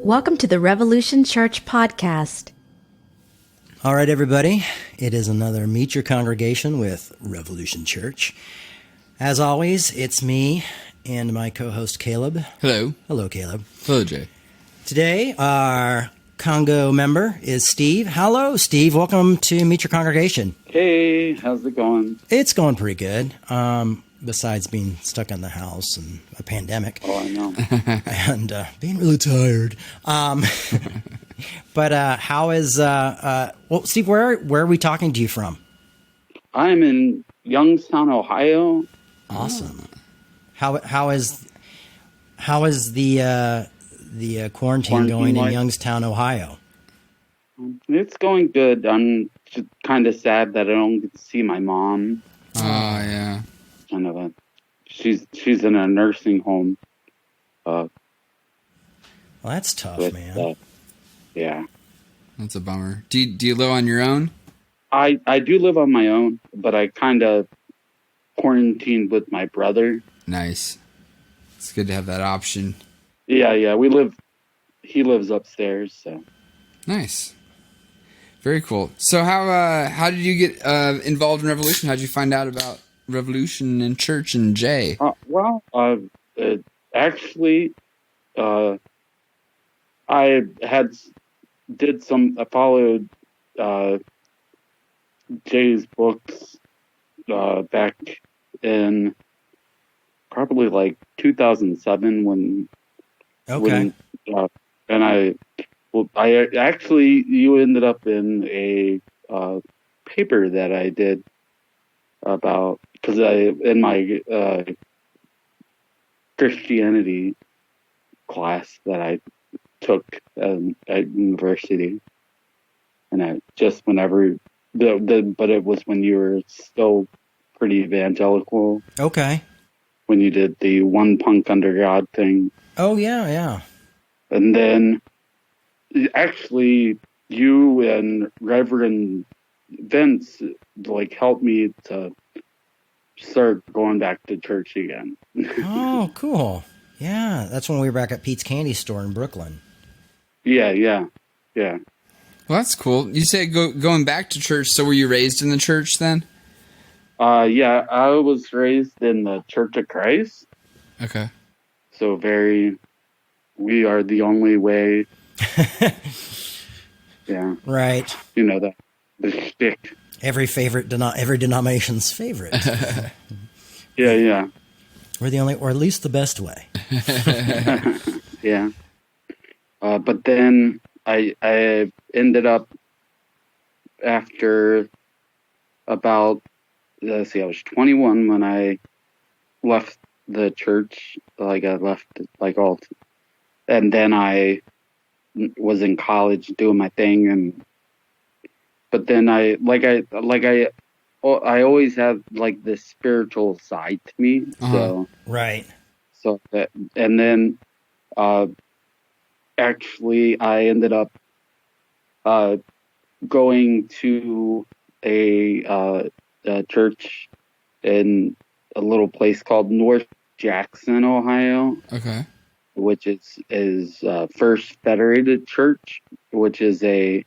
Welcome to the Revolution Church podcast. All right, everybody. It is another Meet Your Congregation with Revolution Church. As always, it's me and my co-host Caleb. Hello. Hello, Caleb. Hello, Jay. Today, our Congo member is Steve. Hello, Steve. Welcome to Meet Your Congregation. Hey, how's it going? It's going pretty good. Besides being stuck in the house and a pandemic. Oh, I know. And being really tired. But how is well, Steve, where are we talking to you from? I'm in Youngstown, Ohio. Awesome. How is the quarantine going in Youngstown, Ohio? It's going good. I'm just kind of sad that I don't get to see my mom. Oh, yeah. Kind of she's in a nursing home. Well, that's tough, man. Yeah. That's a bummer. Do you live on your own? I do live on my own, but I kind of quarantined with my brother. Nice. It's good to have that option. Yeah. He lives upstairs, so. Nice. Very cool. So how did you get involved in Revolution? How did you find out about Revolution and church and Jay? Actually, I followed Jay's books back in probably like 2007 when you ended up in a paper that I did about, because in my Christianity class that I took at university, and I just whenever but it was when you were still pretty evangelical. Okay. When you did the one punk under God thing. Oh yeah. And then actually you and Reverend Vince helped me to start going back to church again. Oh, cool. Yeah, that's when we were back at Pete's Candy Store in Brooklyn. Yeah. Well, that's cool. You say going back to church, so were you raised in the church then? Yeah, I was raised in the Church of Christ. Okay. So we are the only way. Yeah. Right. You know, the shtick. Every denomination's favorite. Yeah. We're the only, or at least the best way. Yeah. But then I ended up after about, I was 21 when I left the church. I left and then I was in college doing my thing, but then I always have this spiritual side to me. So right. So that, and then actually I ended up going to a church in a little place called North Jackson, Ohio. Okay. Which is First Federated Church, which is a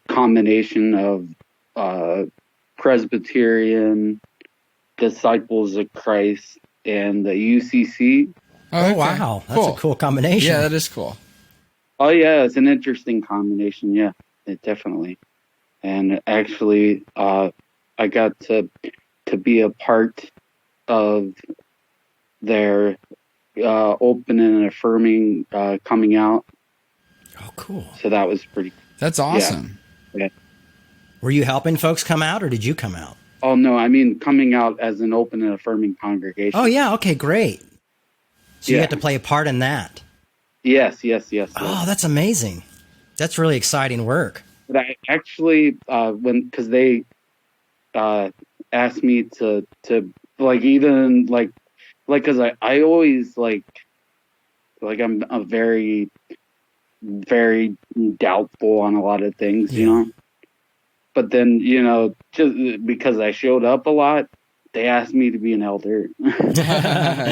combination of Presbyterian, Disciples of Christ, and the UCC. Oh, wow. That's a cool combination. Yeah, that is cool. Oh, yeah, it's an interesting combination. Yeah, definitely. And actually, I got to be a part of their open and affirming coming out. Oh, cool. So that was pretty. That's awesome. Yeah. Were you helping folks come out, or did you come out? Oh, no, I mean coming out as an open and affirming congregation. Oh, yeah. Okay, great. So you had to play a part in that. Yes. Oh, that's amazing. That's really exciting work. But I actually, because they asked me to even because I always I'm a very, very doubtful on a lot of things, you know. But then, just because I showed up a lot, they asked me to be an elder.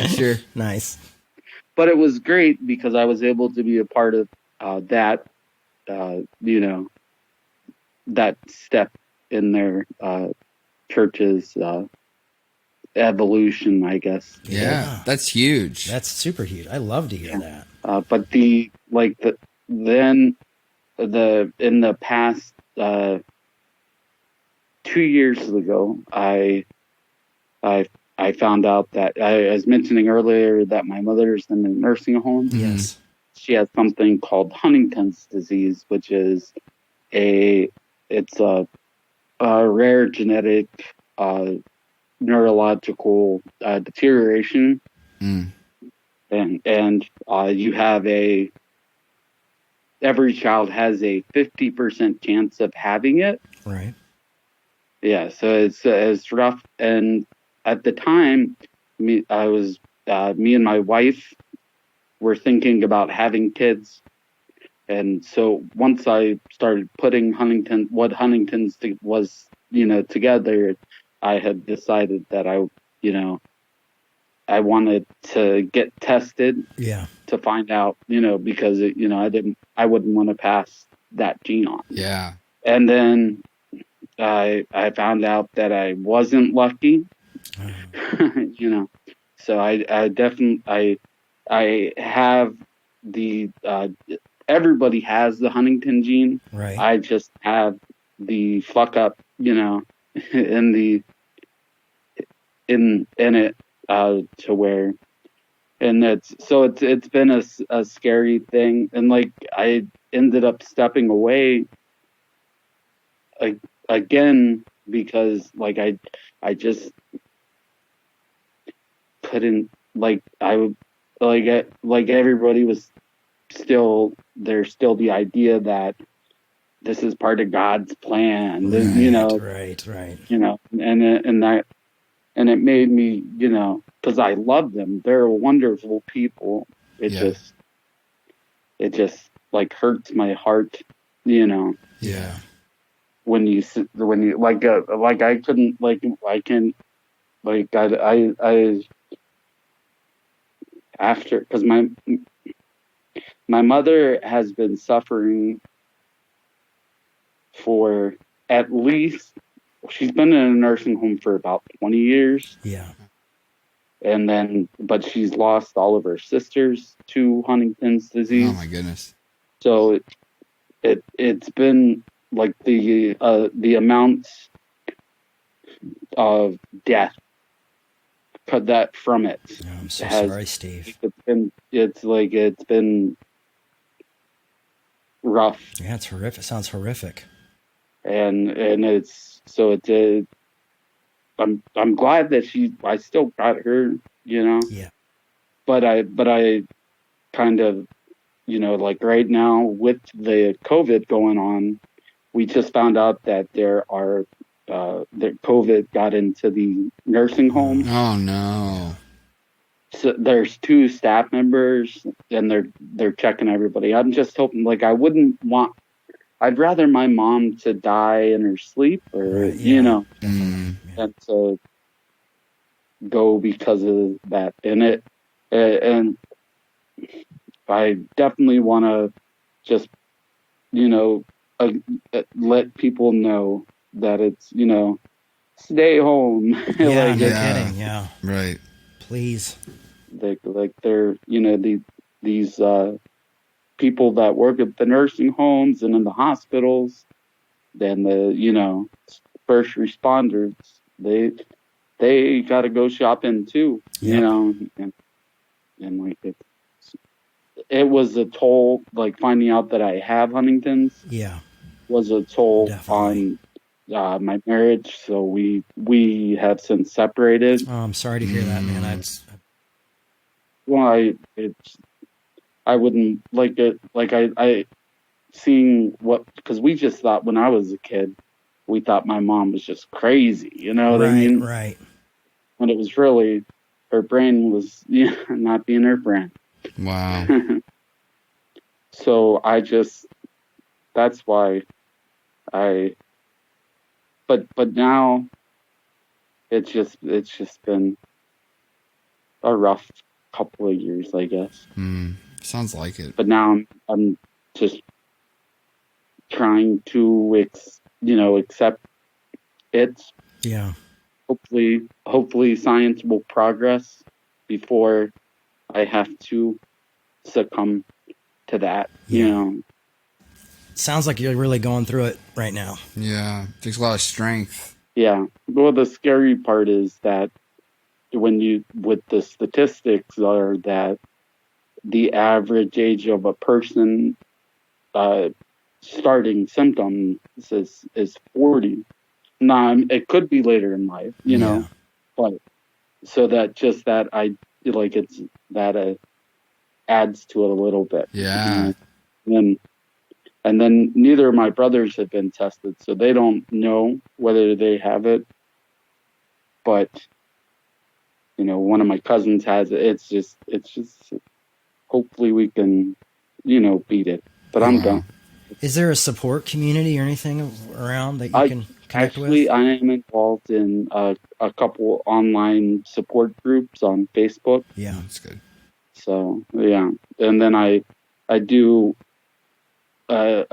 Sure. Nice. but it was great because I was able to be a part of that, that step in their church's evolution, I guess. Yeah, that's huge. That's super huge. I love to hear that. But in the past 2 years ago, I found out that I was mentioning earlier that my mother's in a nursing home. Yes. She has something called Huntington's disease, which is it's a rare genetic neurological deterioration, and you have every child has a 50% chance of having it. Right. Yeah, so it's rough. And at the time, me and my wife were thinking about having kids. And so once I started putting Huntington's was, together, I had decided that I wanted to get tested. Yeah. To find out, because I wouldn't want to pass that gene on. Yeah. And then I found out that I wasn't lucky. So I definitely I have the everybody has the Huntington gene. Right. I just have the fuck up, in it to where, and it's been a scary thing, and I ended up stepping away again because I just couldn't everybody was there's still the idea that this is part of God's plan, Right. and it made me, because I love them, they're wonderful people. It just hurts my heart, Yeah. when you I couldn't I can I after, because my mother has been suffering for at least, she's been in a nursing home for about 20 years. Yeah. But she's lost all of her sisters to Huntington's disease. Oh my goodness. So it's been the amount of death that from it. Oh, I'm so sorry, Steve. It's been rough. Yeah, it's horrific. Sounds horrific. And I'm glad that I still got her, Yeah. but I kind of, right now with the COVID going on, we just found out that that COVID got into the nursing home. Oh no. So there's 2 staff members, and they're checking everybody. I'm just hoping, I'd rather my mom to die in her sleep, or Right, yeah. and to go because of that. And I definitely want to just let people know that it's stay home. Yeah, no kidding. Yeah. Right. Please. They're these people that work at the nursing homes and in the hospitals, then the first responders, they got to go shopping too. And it was a toll. Finding out that I have Huntington's, Yeah, was a toll definitely. on my marriage. So we have since separated. Oh, I'm sorry to hear that, man. I wouldn't like it. I seeing because we just thought, when I was a kid, we thought my mom was just crazy. You know what I mean? Right. When it was really, her brain was not being her brain. Wow. So that's why but now it's just been a rough couple of years, I guess. Sounds like it. But now I'm just trying to accept it. Yeah. Hopefully science will progress before I have to succumb to that. Sounds like you're really going through it right now. Yeah, takes a lot of strength. Yeah. Well, the scary part is that with the statistics are that the average age of a person starting symptoms is 40. Now, it could be later in life, but so that just that I like it's that adds to it a little bit. Yeah. And then neither of my brothers have been tested, so they don't know whether they have it. But one of my cousins has it. It's just hopefully we can beat it. But I'm done. Is there a support community or anything around that you can connect with? Actually, I am involved in a couple online support groups on Facebook. Yeah, that's good. So yeah, and then I do. I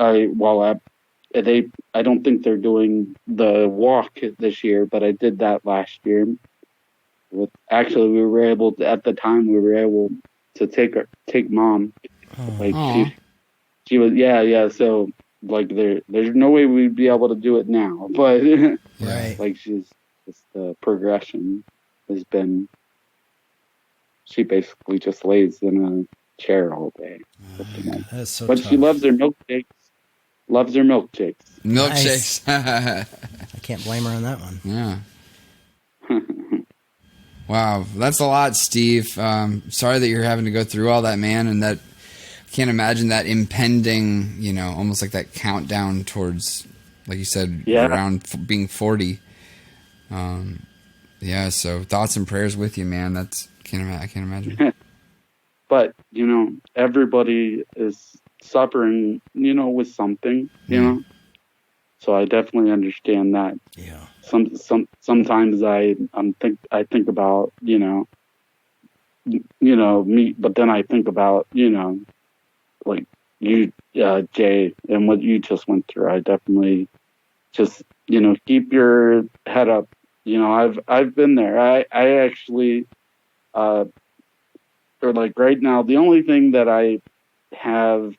don't think they're doing the walk this year, but I did that last year. Actually, we were able to, at the time we were able to take mom. She was so there's no way we'd be able to do it now, but right. She's just the progression has been she basically just lays in a chair all day. That is so but tough. she loves her milkshakes. Milkshakes. I can't blame her on that one. Yeah. Wow, that's a lot, Steve. Sorry that you're having to go through all that, man, and that I can't imagine that impending, almost like that countdown towards, like you said, around being 40. So thoughts and prayers with you, man. I can't imagine. But everybody is suffering, with something, So I definitely understand that. Yeah. Sometimes I think about me, but then I think about like you, Jay, and what you just went through. I definitely just keep your head up. I've been there. I actually or like right now the only thing that I have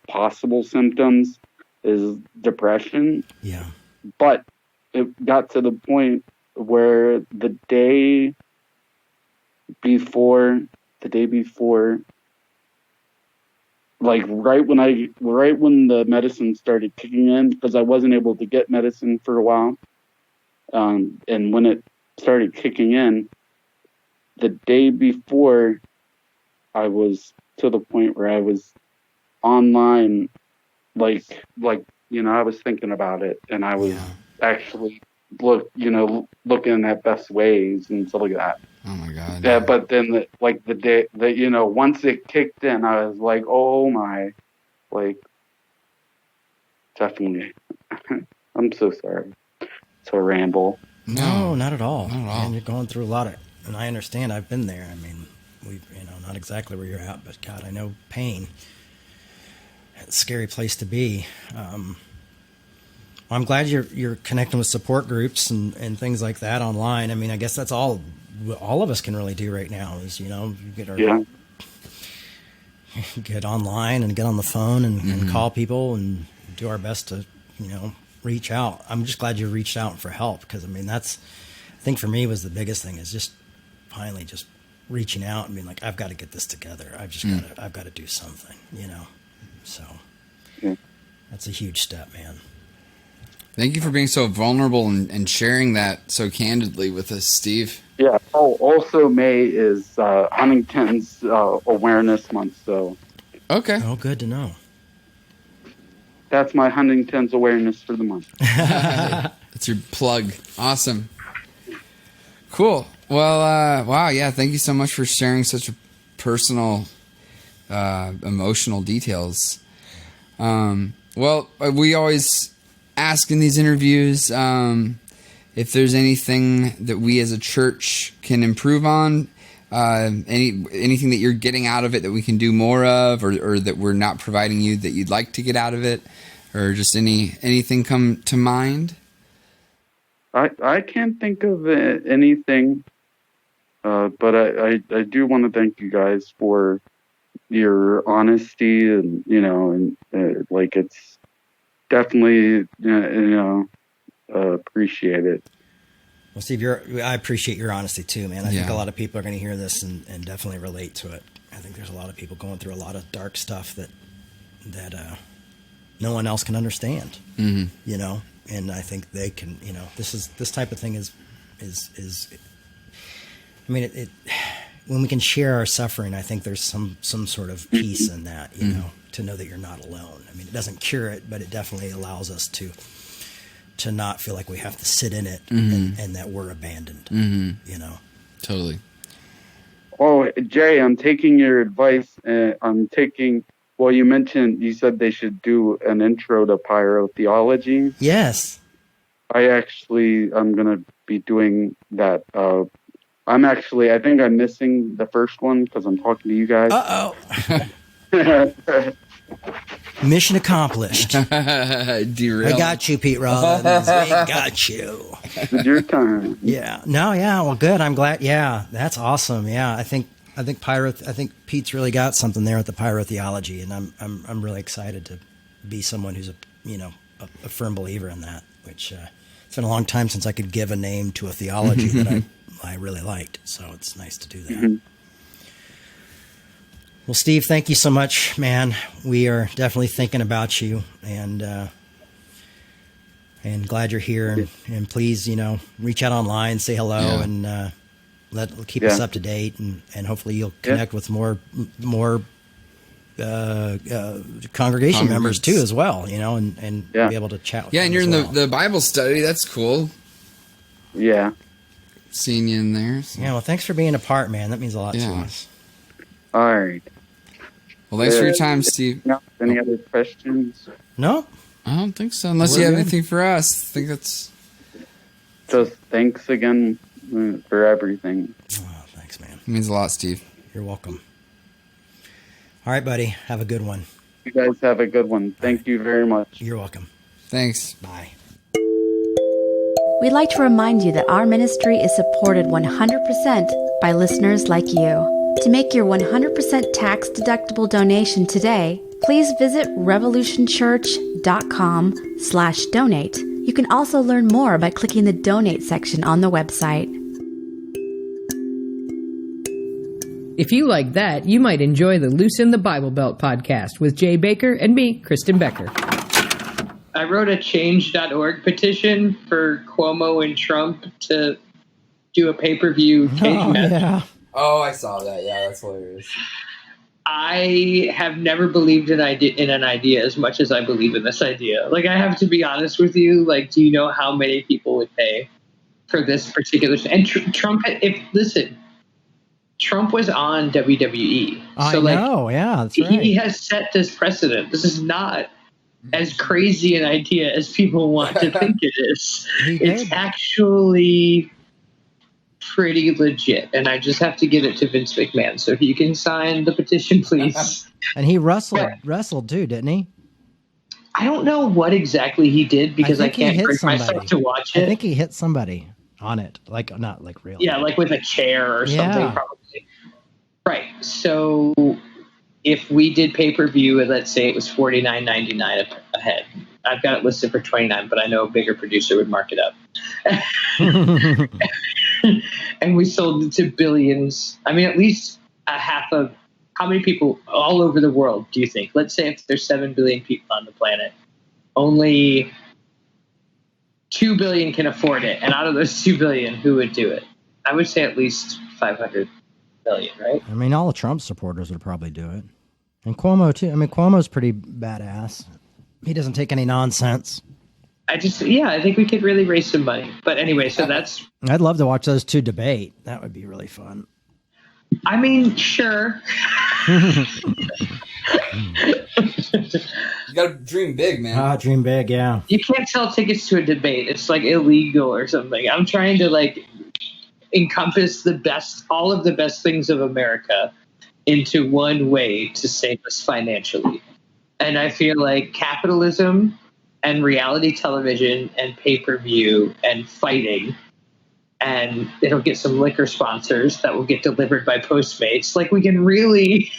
possible symptoms is depression. Yeah. But it got to the point where the day before, right when the medicine started kicking in, because I wasn't able to get medicine for a while, and when it started kicking in, the day before, I was to the point where I was online, I was thinking about it, and I was actually looking at best ways and stuff like that. Oh my God. Yeah, but then the day that once it kicked in, I was like, oh my, definitely. I'm so sorry to ramble. No, not at all. Not at all. And you're going through a lot of, and I understand. I've been there. I mean, we've not exactly where you're at, but God, I know pain. It's a scary place to be. I'm glad you're connecting with support groups and things like that online. I mean, I guess that's all of us can really do right now is get online and get on the phone and call people and do our best to reach out. I'm just glad you reached out for help, because I mean I think for me was the biggest thing is just finally just reaching out and being like, I've got to get this together. I've got to do something, So that's a huge step, man. Thank you for being so vulnerable and sharing that so candidly with us, Steve. Yeah. Oh, also May is Huntington's Awareness Month, so. Okay. Oh, good to know. That's my Huntington's awareness for the month. That's your plug. Awesome. Cool. Well, wow. Yeah. Thank you so much for sharing such personal, emotional details. Well, we always ask in these interviews if there's anything that we as a church can improve on. anything that you're getting out of it that we can do more of, or that we're not providing you that you'd like to get out of it, or just anything come to mind? I can't think of anything, but I do want to thank you guys for your honesty, and like, it's definitely appreciate it. Well, Steve, I appreciate your honesty too, man. I think a lot of people are going to hear this and definitely relate to it. I think there's a lot of people going through a lot of dark stuff that no one else can understand. Mm-hmm. And I think they can. This type of thing is. I mean, it when we can share our suffering, I think there's some sort of peace in that. To know that you're not alone. I mean, it doesn't cure it, but it definitely allows us to not feel like we have to sit in it, and that we're abandoned. Totally. Oh, Jay, I'm taking your advice. You said they should do an intro to pyrotheology. Yes. I'm going to be doing that. I think I'm missing the first one because I'm talking to you guys. Uh-oh. Mission accomplished. Derailed. I got you, Pete Rollins. We got you. It's your time. Yeah. No. Yeah. Well, good. I'm glad. Yeah. That's awesome. Yeah. I think Pete's really got something there at the pyrotheology, and I'm really excited to be someone who's a firm believer in that. Which it's been a long time since I could give a name to a theology that I really liked. So it's nice to do that. Mm-hmm. Well, Steve, thank you so much, man. We are definitely thinking about you, and glad you're here. And please, reach out online, say hello, and keep us up to date, and hopefully you'll connect with more congregation members too, as well. And be able to chat with them. And you're in the Bible study. That's cool. Yeah. Seeing you in there. So. Yeah. Well, thanks for being a part, man. That means a lot to us. All right. Well, thanks for your time, Steve. Any other questions? No, I don't think so. Unless you have anything for us. I think that's... Just thanks again for everything. Oh, thanks, man. It means a lot, Steve. You're welcome. All right, buddy. Have a good one. You guys have a good one. Thank you very much. You're welcome. Thanks. Bye. We'd like to remind you that our ministry is supported 100% by listeners like you. To make your 100% tax-deductible donation today, please visit revolutionchurch.com/donate. You can also learn more by clicking the donate section on the website. If you like that, you might enjoy the Loosen the Bible Belt podcast with Jay Baker and me, Kristen Becker. I wrote a change.org petition for Cuomo and Trump to do a pay-per-view cage match. Yeah. Oh, I saw that. Yeah, that's hilarious. I have never believed in an idea as much as I believe in this idea. Like, I have to be honest with you. Like, do you know how many people would pay for this particular? And Trump, Trump was on WWE. I know. Yeah, that's right. He has set this precedent. This is not as crazy an idea as people want to think it is. It's actually pretty legit, and I just have to give it to Vince McMahon. So if you can sign the petition, please. And he wrestled too, didn't he? I don't know what exactly he did because I can't bring myself to watch it. I think he hit somebody on it, like not like real. Yeah, like with a chair or something, probably. Right. So if we did pay-per-view, and let's say it was $49.99 a head. I've got it listed for $29, but I know a bigger producer would mark it up. And we sold it to billions. I mean, at least a half of how many people all over the world do you think? Let's say if there's 7 billion people on the planet, only 2 billion can afford it. And out of those 2 billion, who would do it? I would say at least 500 million, right? I mean, all the Trump supporters would probably do it. And Cuomo, too. I mean, Cuomo's pretty badass. He doesn't take any nonsense. I think we could really raise some money. But anyway, so that's... I'd love to watch those two debate. That would be really fun. I mean, sure. You gotta dream big, man. Dream big, yeah. You can't sell tickets to a debate. It's like illegal or something. I'm trying to encompass all of the best things of America into one way to save us financially. And I feel like capitalism and reality television and pay-per-view and fighting, and it'll get some liquor sponsors that will get delivered by Postmates. Like, we can really...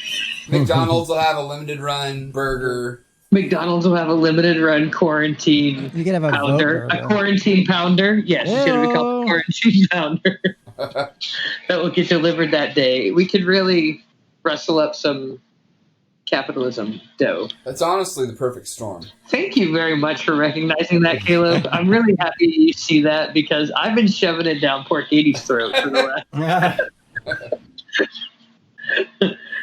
McDonald's will have a limited run burger. McDonald's will have a limited run quarantine You could have a pounder. vote, A quarantine pounder. Yes, it's going to be called a quarantine pounder. That will get delivered that day. We could really wrestle up some capitalism dough. That's honestly the perfect storm. Thank you very much for recognizing that, Caleb. I'm really happy you see that, because I've been shoving it down poor Katie's throat for the last...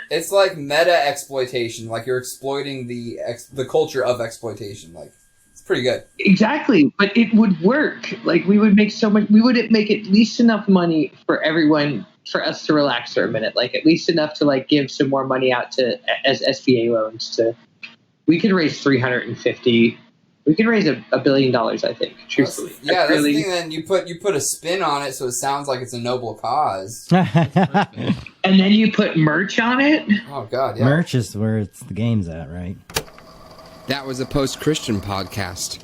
It's like meta exploitation. Like, you're exploiting the culture of exploitation. Like, it's pretty good. Exactly, but it would work. Like, we would make so much. We would make at least enough money for everyone, for us to relax for a minute. Like, at least enough to like give some more money out to as SBA loans. We could raise 350. We could raise $1 billion. I think, truthfully. That's the thing. Then you put a spin on it, so it sounds like it's a noble cause. And then you put merch on it. Oh God, yeah. Merch is where the game's at, right? That was a post-Christian podcast.